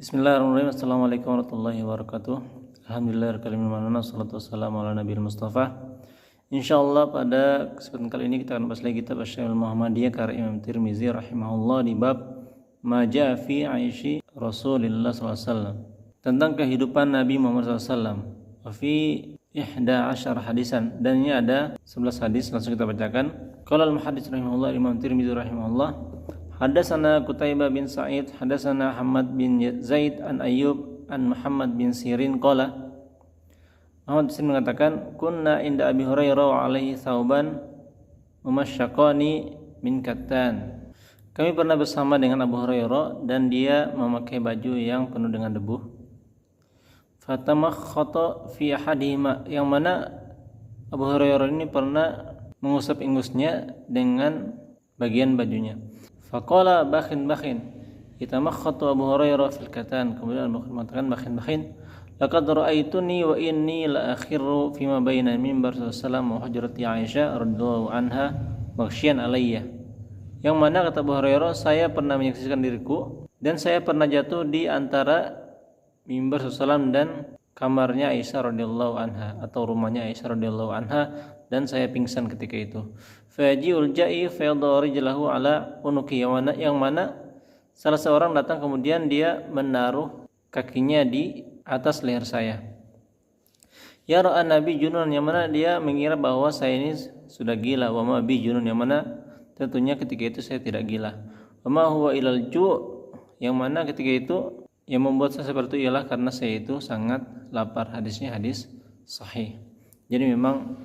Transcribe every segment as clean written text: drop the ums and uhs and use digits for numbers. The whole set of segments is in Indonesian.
Bismillahirrahmanirrahim. Assalamualaikum warahmatullahi wabarakatuh. Alhamdulillahirrahmanirrahim. Wassalatu wassalamu ala nabiyil mustafa. Insyaallah pada kesempatan kali ini kita akan bahas lagi kitab Asy-Syamil Muhammadiyah karya Imam Tirmizi rahimahullah di bab ma jaa fi aishi Rasulillah sallallahu alaihi wasallam, tentang kehidupan Nabi Muhammad sallallahu alaihi wasallam. Wa fi 11 hadisan, dan ini ada 11 hadis, langsung kita bacakan. Qala al-muhaddits rahimahullah Imam Tirmizi rahimahullah, Hadatsana Qutaibah bin Sa'id, hadatsana Ahmad bin Zaid an Ayyub an Muhammad bin Sirin qala. Muhammad bin Sirin mengatakan, kunna inda Abi Hurairah wa alaihi thawban mumasyaqqani min kattan. Kami pernah bersama dengan Abu Hurairah dan dia memakai baju yang penuh dengan debu. Fatamakhata fi ahadihima, yang mana Abu Hurairah ini pernah mengusap ingusnya dengan bagian bajunya. Faqala bakhin itamakhatu Abu Hurairah fil katan. Kemudian Abu Hurairah mengatakan bakhin laqad ra'aituni wa inni la akhiru fima baina mimbar sallallahu wa hujrati Aisyah radhiyallahu anha maghsyian alayya. Yang mana kata Abu Hurairah, saya pernah menyaksikan diriku dan saya pernah jatuh di antara mimbar sallallahu dan kamarnya Aisyah radhiyallahu anha atau rumahnya Aisyah radhiyallahu anha, dan saya pingsan ketika itu. Faji'ul ja'i fayadha rijlahu ala unuki, yang mana salah seorang datang kemudian dia menaruh kakinya di atas leher saya. Ya ra'a nabi junun, yang mana dia mengira bahwa saya ini sudah gila. Wa ma bi junun, yang mana tentunya ketika itu saya tidak gila. Wa ma huwa ilal ju', yang mana ketika itu yang membuat saya seperti itu ialah karena saya itu sangat lapar. Hadisnya hadis sahih. Jadi memang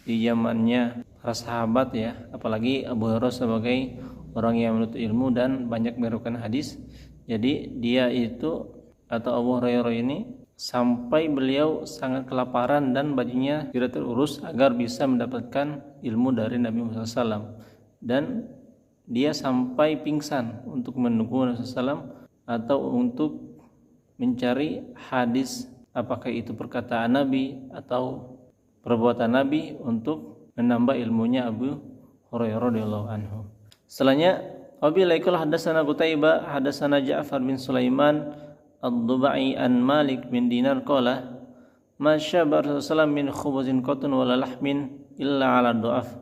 di zamannya para sahabat ya, apalagi Abu Hurairah sebagai orang yang menuntut ilmu dan banyak meriwayatkan hadis, jadi dia itu atau Abu Hurairah ini sampai beliau sangat kelaparan dan bajunya tidak terurus agar bisa mendapatkan ilmu dari Nabi Muhammad SAW, dan dia sampai pingsan untuk menunggu Nabi SAW atau untuk mencari hadis, apakah itu perkataan Nabi atau perbuatan Nabi, untuk menambah ilmunya Abu Hurairah radhiyallahu anhu. Setelahnya, wabillaikul hadatsana Qutaibah hadatsana Ja'far bin Sulaiman ad-Dubai an Malik bin Dinar qala ma syaba Rasulullah min khubuzin qatun wala lahmin illa ala du'af,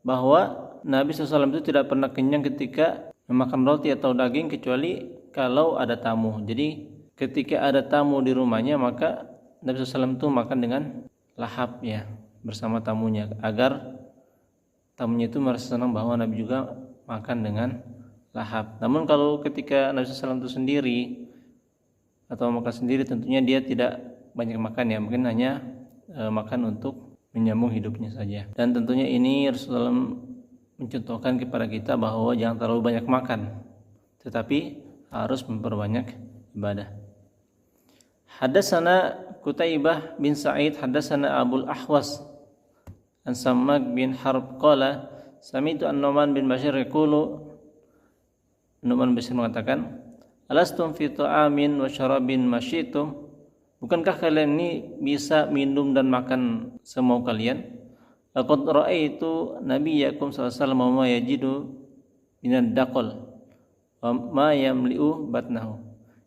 bahwa Nabi SAW itu tidak pernah kenyang ketika memakan roti atau daging kecuali kalau ada tamu. Jadi ketika ada tamu di rumahnya, maka Nabi SAW itu makan dengan lahap ya bersama tamunya, agar tamunya itu merasa senang bahwa Nabi juga makan dengan lahap. Namun kalau ketika Nabi SAW itu sendiri atau makan sendiri, tentunya dia tidak banyak makan ya, mungkin hanya makan untuk menyambung hidupnya saja. Dan tentunya ini Rasulullah mencontohkan kepada kita bahwa jangan terlalu banyak makan, tetapi harus memperbanyak ibadah. Hadatsana Qutaibah bin Sa'id hadatsana Abul Ahwas an Sammak bin Harb qala sami'tu an-Nu'man bin Bashir yaqulu, Nu'man bin Bashir mengatakan, alastum fi ta'amin wa syarabin masyitum, bukankah kalian ini bisa minum dan makan semau kalian? Laqad ra'aitu nabiyyakum sallallahu alaihi wasallam ma yajidu minad daqal wa ma yamli'u batnahu,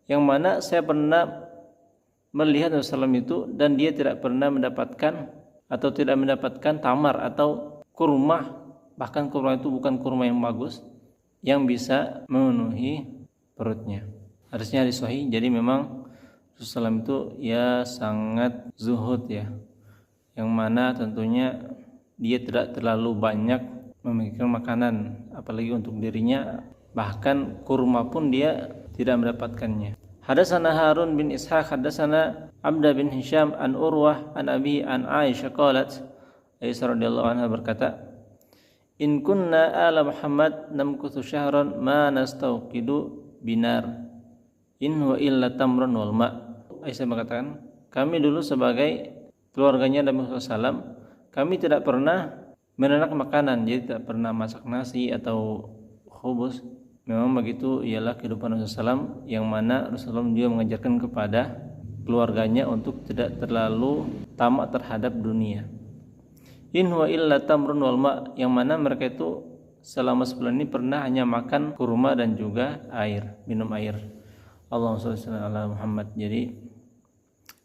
yang mana saya pernah melihat Rasulullah itu dan dia tidak pernah mendapatkan atau tidak mendapatkan tamar atau kurma, bahkan kurma itu bukan kurma yang bagus, yang bisa memenuhi perutnya. Hadisnya hadis sahih. Jadi memang Rasulullah itu ya sangat zuhud ya, yang mana tentunya dia tidak terlalu banyak memikirkan makanan apalagi untuk dirinya, bahkan kurma pun dia tidak mendapatkannya. Hadatsana Harun bin Ishaq hadatsana Abda bin Hisham an Urwah an Abi an Aisyah qalat, Aisyah radhiyallahu anha berkata, in kunna ala Muhammad namkuthu syahran ma nastauqidu binar in huwa illa tamrun wal ma. Aisyah mengatakan, kami dulu sebagai keluarganya Nabi Muhammad SAW, kami tidak pernah menanak makanan, jadi tidak pernah masak nasi atau khubuz. Memang begitu ialah kehidupan Rasulullah SAW, yang mana Rasulullah juga mengajarkan kepada keluarganya untuk tidak terlalu tamak terhadap dunia. In huwa illa tamrun wal ma, yang mana mereka itu selama sebulan ini pernah hanya makan kurma dan juga air, minum air. Allahumma shalli ala Muhammad. Jadi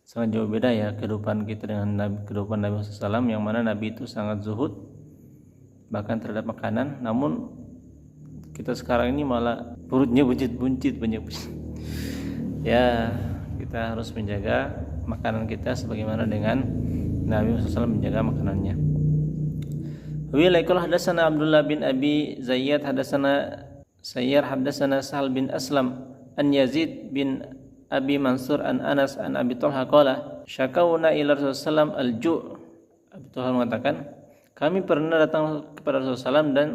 sangat jauh beda ya kehidupan kita dengan kehidupan Nabi SAW, yang mana Nabi itu sangat zuhud bahkan terhadap makanan. Namun kita sekarang ini malah perutnya buncit-buncit banyak. Ya, kita harus menjaga makanan kita sebagaimana dengan Nabi SAW menjaga makanannya. Wilaikul hadasana Abdullah bin Abi Zayyad hadasana Sayyar hadasana Sahal bin Aslam an Yazid bin Abi Mansur an Anas an Abi Talha qala syakawna ila Rasulullah al-ju'. Abi Talha mengatakan, kami pernah datang kepada Rasulullah SAW dan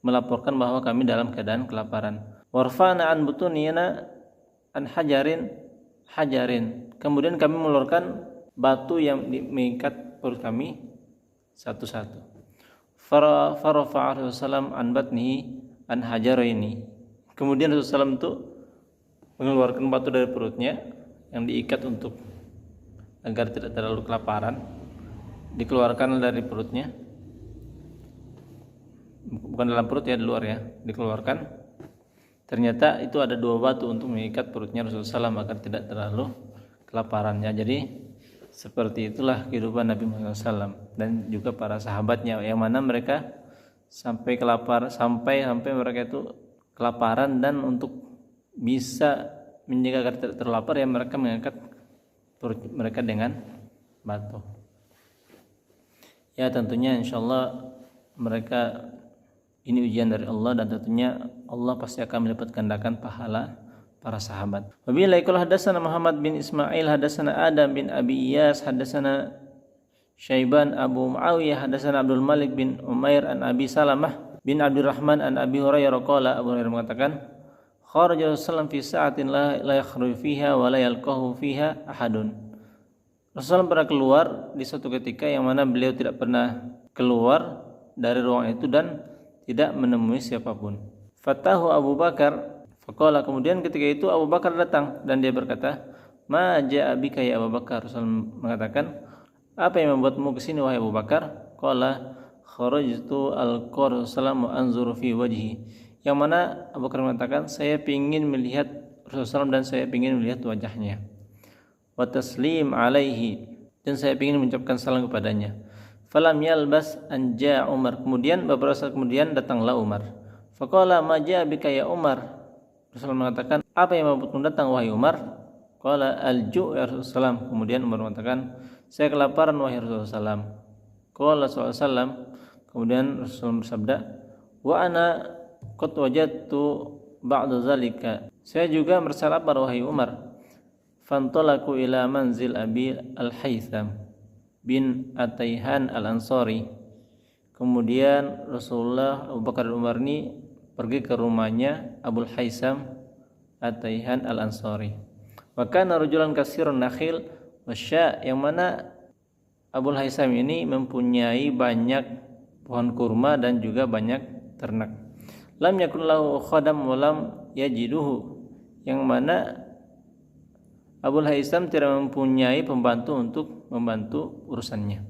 melaporkan bahwa kami dalam keadaan kelaparan. Warfa'na an butunina an hajarin. Kemudian kami mengeluarkan batu yang mengikat perut kami satu-satu. Farafa'a Rasulullah an batnihi an hajaraini. Kemudian Rasulullah SAW itu mengeluarkan batu dari perutnya yang diikat untuk agar tidak terlalu kelaparan, dikeluarkan dari perutnya, bukan dalam perut ya, di luar ya, dikeluarkan. Ternyata itu ada 2 batu untuk mengikat perutnya Rasulullah SAW agar tidak terlalu kelaparannya. Jadi seperti itulah kehidupan Nabi Muhammad SAW dan juga para sahabatnya, yang mana mereka sampai mereka itu kelaparan, dan untuk bisa menjaga agar tidak terlapar ya mereka mengangkat perut mereka dengan batu. Ya tentunya insyaallah mereka ini ujian dari Allah, dan tentunya Allah pasti akan melipat gandakan pahala para sahabat. Wabillahi qul hadatsana Muhammad bin Ismail hadatsana Adam bin Abi Iyas hadatsana Syaiban Abu Muawiyah hadatsana Abdul Malik bin Umair an Abi Salamah bin Abdurrahman an Abi Hurairah qala. Abu Hurairah mengatakan, kharaja Rasulullah fi sa'atin la yakhruju fiha wa la yalqahu fiha ahadun. Rasulullah pernah keluar di suatu ketika yang mana beliau tidak pernah keluar dari ruang itu dan tidak menemui siapapun. Fatahu Abu Bakar faqala, kemudian ketika itu Abu Bakar datang dan dia berkata, ma ja'a bika ya Abu Bakar. Rasulullah mengatakan, apa yang membuatmu ke sini wahai Abu Bakar? Qala kharajtu al-qara sallallahu anzuru fi wajhi. Yang mana Abu Bakar mengatakan, saya ingin melihat Rasulullah dan saya ingin melihat wajahnya. Wa taslim alaihi, dan saya ingin mengucapkan salam kepadanya. Falam yalbas an ja'a Umar, kemudian beberapa saat kemudian datanglah Umar. Faqala ma ja'a bika ya Umar. Rasulullah mengatakan, apa yang membuatmu datang wahai Umar? Qala al-ju' ya Rasulullah. Kemudian Umar mengatakan, saya kelaparan wahai Rasulullah. Qala sallallahu, kemudian Rasulullah bersabda, wa ana qad wajadtu ba'da zalika, saya juga merasa lapar wahai Umar. Fantalaku ila manzil Abi al-Haytham bin Atayhan al-Ansari. Kemudian Rasulullah, Abu Bakar dan Umar ini pergi ke rumahnya Abul Haytham Atayhan al-Ansari. Wa kana rajulan katsirun nakhil wasya, yang mana Abul Haytham ini mempunyai banyak pohon kurma dan juga banyak ternak. Lam yakun lahu khadam wa lam yajiduhu, yang mana Abul Haytham tidak mempunyai pembantu untuk membantu urusannya.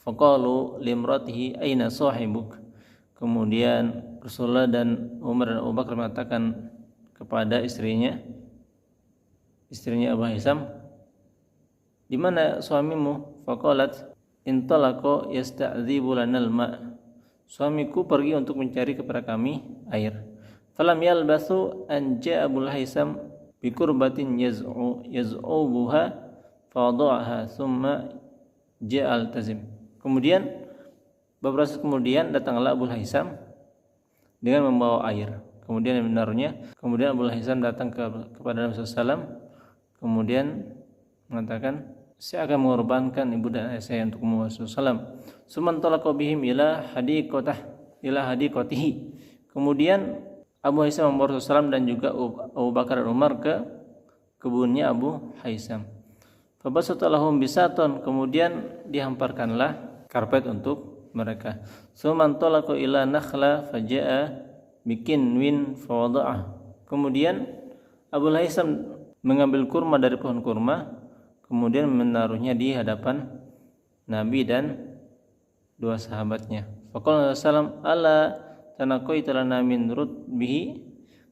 Faqalu limratihi aina sahibuk. Kemudian Rasulullah dan Umar dan Abu Bakar mengatakan kepada istrinya Abu Haytham, di mana suamimu? Faqalat intalaqa yasta'dzibu lanal ma', suamiku pergi untuk mencari kepada kami air. Falam yalbasu an ja'a Abul Haytham bi kurbatin yaz'ubuha fadha'aha thumma ja'al tazim. Kemudian beberapa saat kemudian datanglah Abul Haytham dengan membawa air, kemudian menaruhnya. Kemudian Abul Haytham datang kepada Nabi SAW, kemudian mengatakan, saya akan mengorbankan ibu dan ayah saya untuk Muhammad SAW. Sumantalaqa bihim ila hadiqatihi. Kemudian Abu Haytham membawa Rasulullah dan juga Abu Bakar dan Umar ke kebunnya Abu Haytham. Fabasata lahum bisaton, kemudian dihamparkanlah karpet untuk mereka. Sumantalaqa ila nakhla faja'a bikinwin fawada'ah. Kemudian Abu Haytham mengambil kurma dari pohon kurma, kemudian menaruhnya di hadapan Nabi dan 2 sahabatnya. Faqala sallallahu ala tanaqaita lana min rutbihi.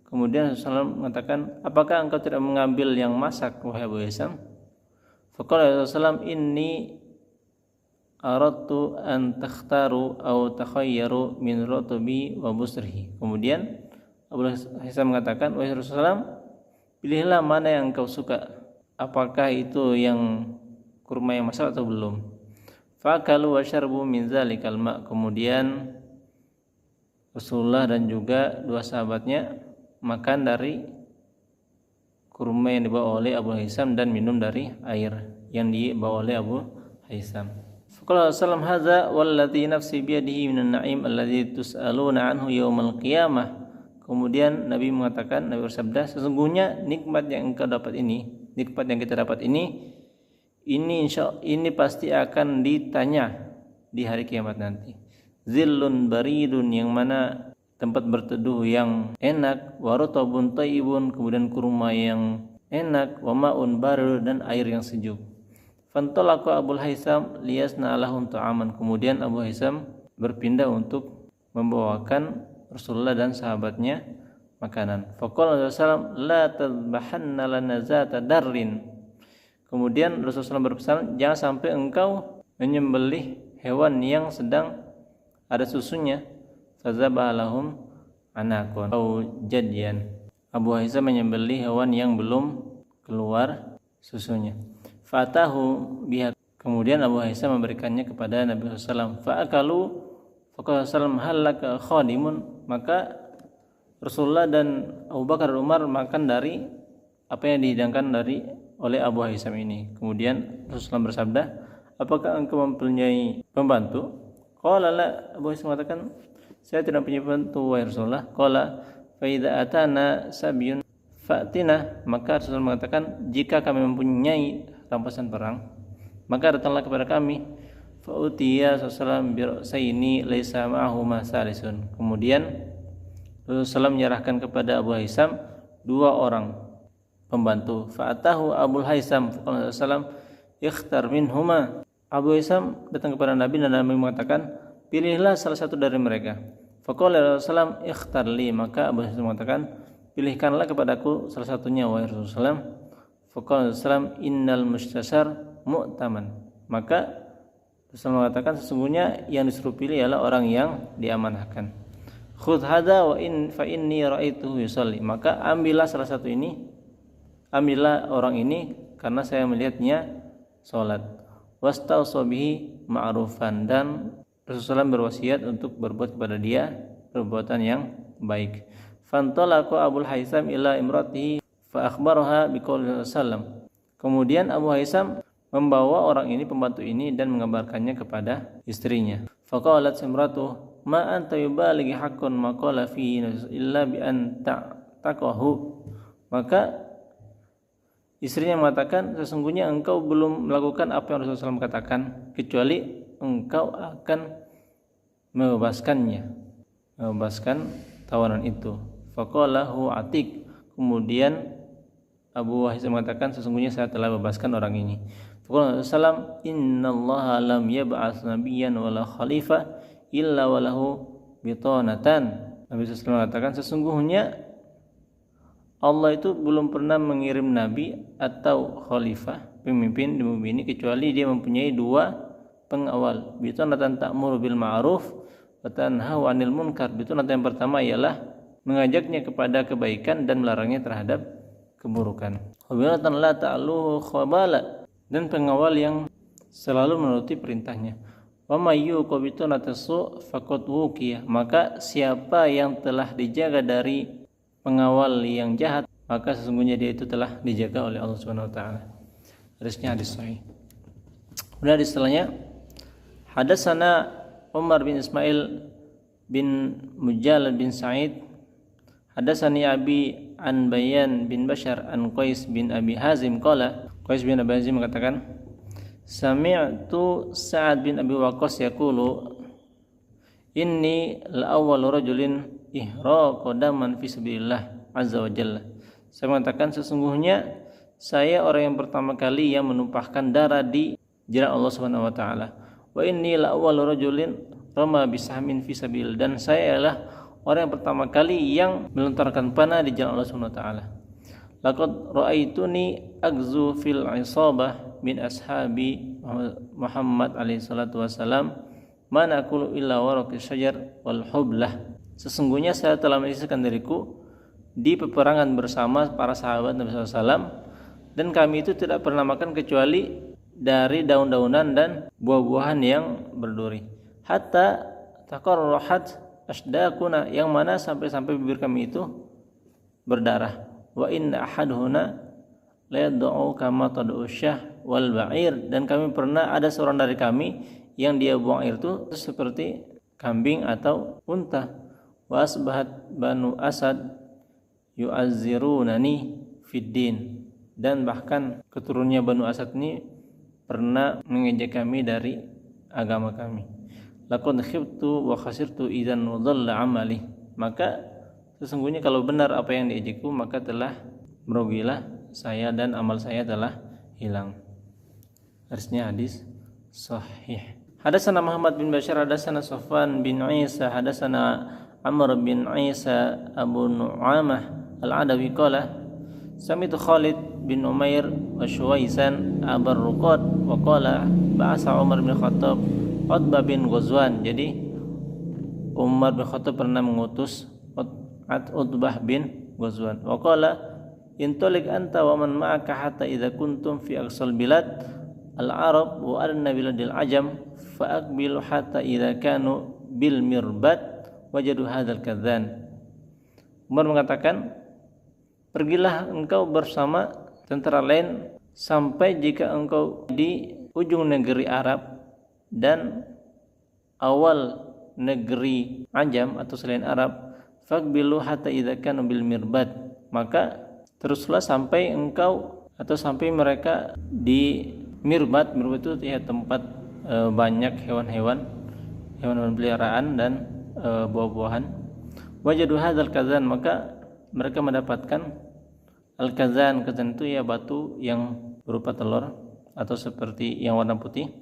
Kemudian Rasulullah mengatakan, apakah engkau tidak mengambil yang masak, wahai Abu Hisam? Faqala Rasulullah, inni aradtu an takhtaru aw takhayyaru min rutbi wa busrihi. Kemudian Abu Hisam mengatakan, wahai Rasulullah, pilihlah mana yang engkau suka, apakah itu yang kurma yang masak atau belum. Fakalu wa syarbu min zalikal ma'. Kemudian Rasulullah dan juga dua sahabatnya makan dari kurma yang dibawa oleh Abu Hisam dan minum dari air yang dibawa oleh Abu Hisam. Faqala sallam hadza wallazi nafsi biyadihi minan na'im alladzi tus'aluna anhu yaumal qiyamah. Kemudian Nabi mengatakan, Nabi bersabda, sesungguhnya nikmat yang engkau dapat ini, nikmat yang kita dapat ini ini pasti akan ditanya di hari kiamat nanti. Zillun baridun, yang mana tempat berteduh yang enak, warutabun tayyibun, kemudian kurma yang enak, wa ma'un barid, dan air yang sejuk. Fantalaqa Abul Haisam liyasna lahum ta'aman. Kemudian Abu Haisam berpindah untuk membawakan Rasulullah dan sahabatnya makanan. Faqala Rasulullah, la tadbahanna lana zata darrin. Kemudian Rasulullah berpesan, jangan sampai engkau menyembelih hewan yang sedang ada susunya. Fazabah lahum anakun atau jadian. Abu Haisam menyembelih hewan yang belum keluar susunya. Fatahu biha. Kemudian Abu Haisam memberikannya kepada Nabi SAW. Fa'akalu faqala sallam halaka khadimun. Maka Rasulullah dan Abu Bakar dan Umar makan dari apa yang dihidangkan oleh Abu Haisam ini. Kemudian Rasulullah bersabda, apakah engkau mempunyai pembantu? Qala la. Abu Haisam mengatakan, saya tidak punya pembantu, wahai Rasulullah. Qala fa idza atana sabyun fa'tina. Maka Rasulullah mengatakan, jika kami mempunyai rampasan perang, maka datanglah kepada kami. Fa utiya sallallahu bi ra'saini laisa ma'ahu masalisun. Kemudian Rasulullah menyerahkan kepada Abu Haisam dua orang pembantu. Fa'atahu Abul Haisam faqala sallam ikhtar minhuma. Abu Haisam datang kepada Nabi dan Nabi mengatakan, pilihlah salah satu dari mereka. Faqala sallam ikhtar li. Maka Abu Haisam mengatakan, pilihkanlah kepadaku salah satunya, wahai Rasulullah. Faqala sallam innal mustasar mu'taman. Maka Rasulullah mengatakan, sesungguhnya yang disuruh pilih ialah orang yang diamanahkan. Khudh hadza wa in fa inni ra'aituhu yusalli. Maka ambillah salah satu ini, ambillah orang ini karena saya melihatnya salat. Wastausa bihi ma'rufan, dan Rasulullah berwasiat untuk berbuat kepada dia perbuatan yang baik. Fantalaqa Abul Haisam ila imratihi fa akhbaraha biqouli sallam. Kemudian Abu Haisam membawa orang ini, pembantu ini, dan mengabarkannya kepada istrinya. Faqalat imratuhu ma anta yubalighi haqqan ma qala fi illa bi an taqahu. Maka istrinya mengatakan, sesungguhnya engkau belum melakukan apa yang Rasulullah SAW katakan, kecuali engkau akan membebaskan tawanan itu. Faqalahu atik. Kemudian Abu Haisam mengatakan, sesungguhnya saya telah bebaskan orang ini. Faqala Rasulullah, innallaha lam yab'ats nabiyyan wala khalifah illa walahu bitanatan. Nabi SAW mengatakan, sesungguhnya Allah itu belum pernah mengirim nabi atau khalifah, pemimpin di bumi ini, kecuali dia mempunyai dua pengawal. Bitanatan ta'muru bil ma'ruf wa tanhahu 'anil munkar. Bitanatan yang pertama ialah mengajaknya kepada kebaikan dan melarangnya terhadap keburukan. Wabilatan la ta'aluhu khabala, dan pengawal yang selalu menuruti perintahnya. Wa may yuqbitu natasu faqad wuqiya. Maka siapa yang telah dijaga dari pengawal yang jahat, maka sesungguhnya dia itu telah dijaga oleh Allah Subhanahu wa taala. Hadisnya hadis sahih. Kemudian hadis setelahnya, hadatsana Umar bin Ismail bin Mujallad bin Sa'id, hadatsani Abi an Bayan bin Bashar an Qais bin Abi Hazim qala. Qais bin Abi Hazim mengatakan, sami'tu Sa'ad bin Abi Waqqas yaqulu inni la-awwalu rajulin ihraqa daman fi sabilillah azza wa jalla. Saya mengatakan, sesungguhnya saya orang yang pertama kali yang menumpahkan darah di jalan Allah Subhanahu wa taala. Wa inni la-awwalu rajulin rama bisahmin fi sabil, dan saya adalah orang yang pertama kali yang melontarkan panah di jalan Allah Subhanahu wa taala. Laqad ra'aituni aghzu fil isabah min ashabi Muhammad alaihi salatu wasalam ma naqulu illa waraqi syajar wal hublah. Sesungguhnya saya telah menyaksikan diriku di peperangan bersama para sahabat Nabi SAW, dan kami itu tidak pernah makan kecuali dari daun-daunan dan buah-buahan yang berduri. Hatta taqarrahat asdaquna, yang mana sampai-sampai bibir kami itu berdarah. Wa inna ahaduna la yad'u kama tad'u syah wal ba'ir, dan kami pernah ada seorang dari kami yang dia buang air itu seperti kambing atau unta. Wa asbahat banu asad yu'azzirunani fid din, dan bahkan keturunannya Banu Asad ini pernah mengejek kami dari agama kami. Laqad khibtu wa khasirtu idzan dhalla amali, maka sesungguhnya kalau benar apa yang diejekku, maka telah merugilah saya dan amal saya telah hilang. Hadisnya hadis sahih. Hadatsana Muhammad bin Bashar, hadatsana Safwan bin Isa, hadatsana Amr bin Isa Abu Nu'amah Al-Adawi qala sami'tu Khalid bin Umair wa Shuwaisan Abar Ruqad wa qala ba'asa Umar bin Khattab Utbah bin Ghazwan. Jadi Umar bin Khattab pernah mengutus Utbah bin Ghazwan. Wa qala intalik anta wa man ma'aka hatta idza kuntum fi aqsal bilad al-arab wa adna biladil ajam fa aqbilu hatta idza kanu bil mirbad wajadu hadzal kadzan. Umar mengatakan, pergilah engkau bersama tentara lain sampai jika engkau di ujung negeri Arab dan awal negeri Ajam atau selain Arab, faqbilu hatta idza kanu bil mirbad, maka teruslah sampai engkau atau sampai mereka di mirbad. Mirbad itu ya tempat banyak hewan-hewan peliharaan dan buah-buahan. Wajadu hadzal kazan, maka mereka mendapatkan al-kazan. Kazan itu ya batu yang berupa telur atau seperti yang warna putih.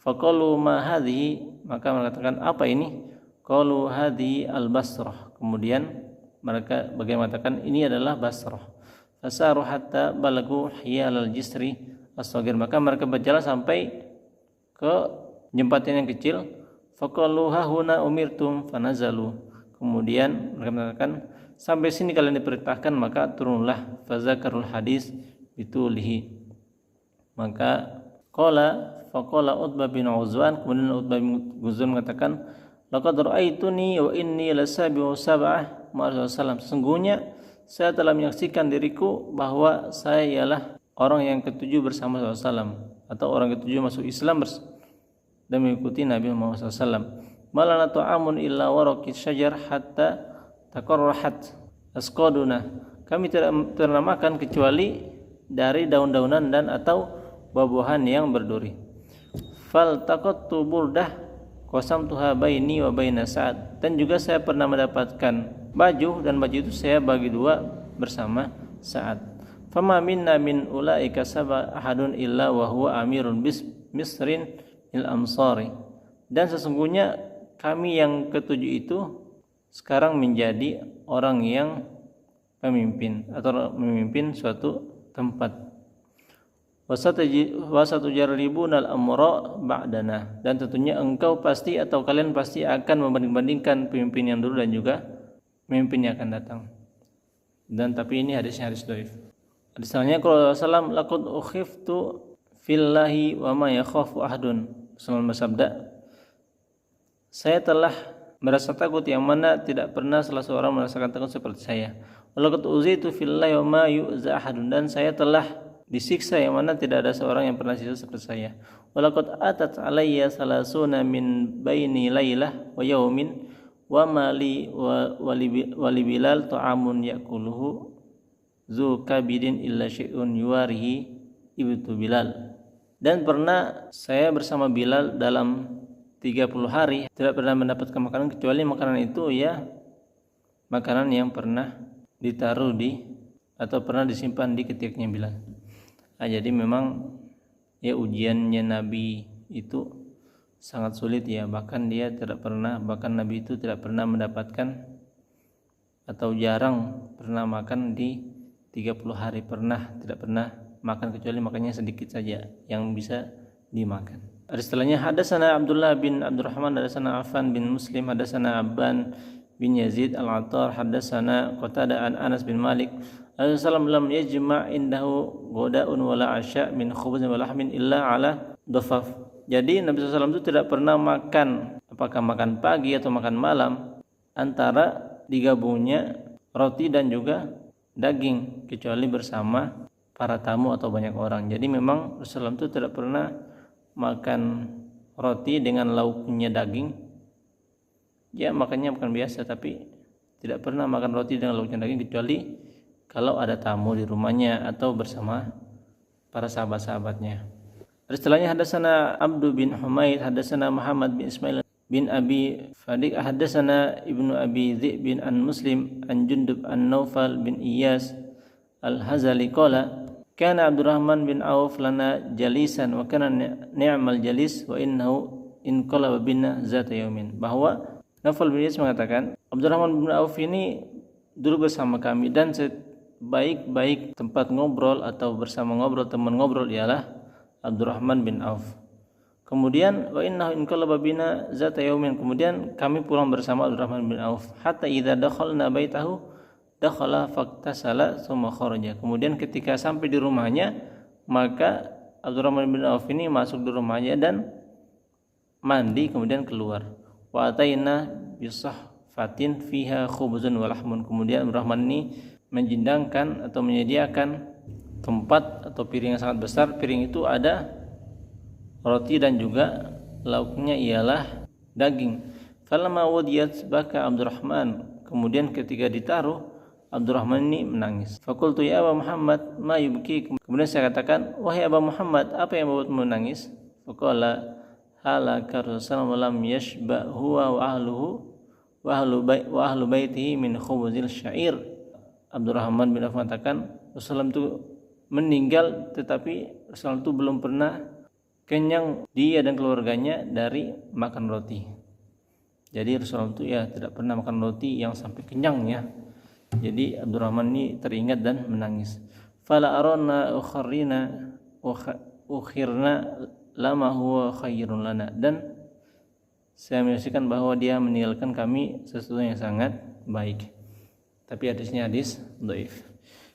Faqalu ma hadhihi, maka mengatakan apa ini? Qalu hadhihi al-Basrah. Kemudian mereka mengatakan ini adalah Basrah. Fasaru hatta balagu hiyal al-jisri as-saghir, maka mereka berjalan sampai ke jembatan yang kecil. Faqalu hahuna umirtum fanazalu, kemudian mereka mengatakan sampai sini kalian diperintahkan, maka turunlah. Fazakarul hadis bitulihi, maka faqala Utbah bin Ghazwan, kemudian Utbah bin Ghazwan mengatakan, laqad ra'aituni wa inni lasabi'u sab'ah ma'a Rasulullah, sesungguhnya saya telah menyaksikan diriku bahwa saya ialah orang yang ketujuh bersama Rasulullah, atau orang ketujuh masuk Islam dan mengikuti Nabi Muhammad SAW. Malana ta'amun illa waraqi syajar hatta taqarrahat asqaduna, kami tidak pernah makan kecuali dari daun-daunan dan atau buah-buahan yang berduri. Fal taqattu burdah qasamtuha baini wa baina Sa'ad, dan juga saya pernah mendapatkan baju, dan baju itu saya bagi dua bersama Sa'ad. Fama minna min ulaika saba ahadun illa wa huwa amirun misrin il amsari, dan sesungguhnya kami yang ketujuh itu sekarang menjadi orang yang pemimpin atau memimpin suatu tempat. Wasatujarribunal amra ba'dana, dan tentunya engkau pasti atau kalian pasti akan membanding-bandingkan pemimpin yang dulu dan juga pemimpin yang akan datang. Dan tapi ini hadisnya hadis dhaif. Hadisnya kalau Rasulullah laqad ukhiftu fillahi wa ma yakhafu ahadun, Rasulullah bersabda, saya telah merasa takut yang mana tidak pernah salah seorang merasakan takut seperti saya. Walaqad uzitu fillahi wa ma yu'za ahadun, dan saya telah disiksa yang mana tidak ada seorang yang pernah disiksa seperti saya. Walaqad atat alayya salasuna min baini lailah wa yaumin wa mali wali Bilal ta'amun yakuluhu zu kabidin illa syai'un yuwarihi ibtu Bilal. Dan pernah saya bersama Bilal dalam 30 hari tidak pernah mendapatkan makanan kecuali makanan itu ya makanan yang pernah ditaruh di atau pernah disimpan di ketiknya Bilal. Jadi memang ya ujiannya Nabi itu sangat sulit ya, bahkan Nabi itu tidak pernah mendapatkan atau jarang pernah makan di 30 hari, tidak pernah makan kecuali makannya sedikit saja yang bisa dimakan. Setelahnya hadatsana Abdullah bin Abdurrahman, hadatsana Affan bin Muslim, hadatsana Abban bin Yazid al-Attar, hadatsana Qatadah an Anas bin Malik, Rasulullah lam yajma' indahu ghada'un wala 'asya' min khubzin wa lahmin illa 'ala dhafaf. Jadi Nabi SAW itu tidak pernah makan, apakah makan pagi atau makan malam, antara digabungnya roti dan juga daging, kecuali bersama para tamu atau banyak orang. Jadi memang Rasulullah itu tidak pernah makan roti dengan lauknya daging. Ya makannya makan biasa, tapi tidak pernah makan roti dengan lauknya daging kecuali kalau ada tamu di rumahnya atau bersama para sahabat-sahabatnya. Setelahnya hadatsana Abdu bin Humaid, hadatsana Muhammad bin Ismail bin Abi Fadiq, hadatsana Ibnu Abi Dzib bin an Muslim an Jundub an Naufal bin Iyas al-Hazali qala kana Abdurrahman bin Auf lana jalisan wa kana ni'mal jalis wa innahu in qalaba bina zata yaumin. Bahwa Naufal bin Iyas mengatakan Abdurrahman bin Auf ini dulu bersama kami, dan sebaik-baik tempat ngobrol atau bersama ngobrol, teman ngobrol ialah Abdurrahman bin Auf. Kemudian wa innahu in qalaba bina zata yaumin, kemudian kami pulang bersama Abdurrahman bin Auf hatta idza dakhalna baitahu dakhala faktasala tsumma kharaja. Kemudian ketika sampai di rumahnya, maka Abdurrahman bin Auf ini masuk di rumahnya dan mandi kemudian keluar. Wa ataina bisahfatin fiha khubzun wa lahmun. Kemudian Abdurrahman ini menjindangkan atau menyediakan tempat atau piring yang sangat besar. Piring itu ada roti dan juga lauknya ialah daging. Falamma wudiyat baka Abdurrahman. Kemudian ketika ditaruh, Abdurrahman ini menangis. Faqultu ya Aba Muhammad ma yubki. Kemudian saya katakan, wahai Aba Muhammad, apa yang membuatmu menangis? Faqala halaka Rasulullah lam yashba huwa wa ahluhu wa ahlu baitihi min khubzil syair. Abdurrahman bin Auf mengatakan Rasulullah itu meninggal, tetapi Rasulullah itu belum pernah kenyang, dia dan keluarganya, dari makan roti. Jadi Rasulullah itu ya tidak pernah makan roti yang sampai kenyang ya. Jadi Abdurrahman ini teringat dan menangis. Fala arana ukhirna lama huwa khairun lana. Dan saya menyaksikan bahwa dia meninggalkan kami sesuatu yang sangat baik. Tapi hadisnya hadis dhaif.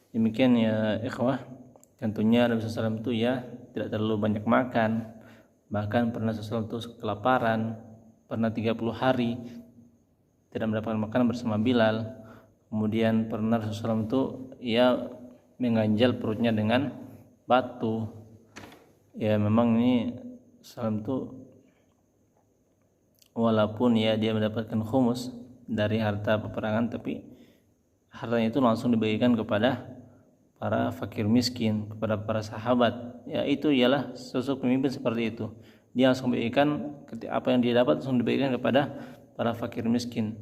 Demikian ya ikhwah. Tentunya Nabi SAW itu ya tidak terlalu banyak makan. Bahkan pernah Rasulullah itu kelaparan, pernah 30 hari tidak mendapatkan makan bersama Bilal. Kemudian pernah Rasulullah itu ya mengganjal perutnya dengan batu. Ya memang ini Rasulullah itu walaupun ya dia mendapatkan khumus dari harta peperangan, tapi hartanya itu langsung dibagikan kepada para fakir miskin, kepada para sahabat. Ya itu ialah sosok pemimpin seperti itu. Dia langsung bagikan apa yang dia dapat, langsung dibagikan kepada para fakir miskin.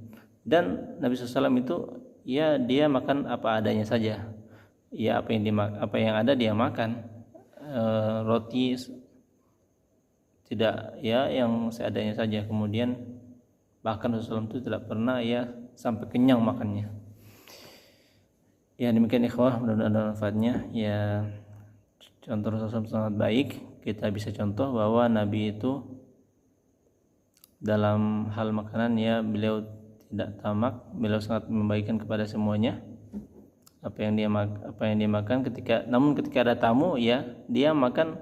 Dan Nabi SAW itu ya dia makan apa adanya saja. Ya apa yang ada dia makan. Roti tidak ya yang seadanya saja. Kemudian bahkan Rasulullah itu tidak pernah ya sampai kenyang makannya. Ya demikian ikhwah, mudah-mudahan ada manfaatnya. Ya contoh Rasulullah sangat baik. Kita bisa contoh bahwa Nabi itu dalam hal makanan ya beliau tidak tamak, beliau sangat membagikan kepada semuanya apa yang dia makan. Namun ketika ada tamu ya dia makan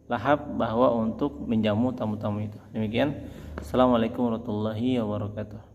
lahap bahwa untuk menjamu tamu-tamu itu. Demikian. Assalamualaikum warahmatullahi wabarakatuh.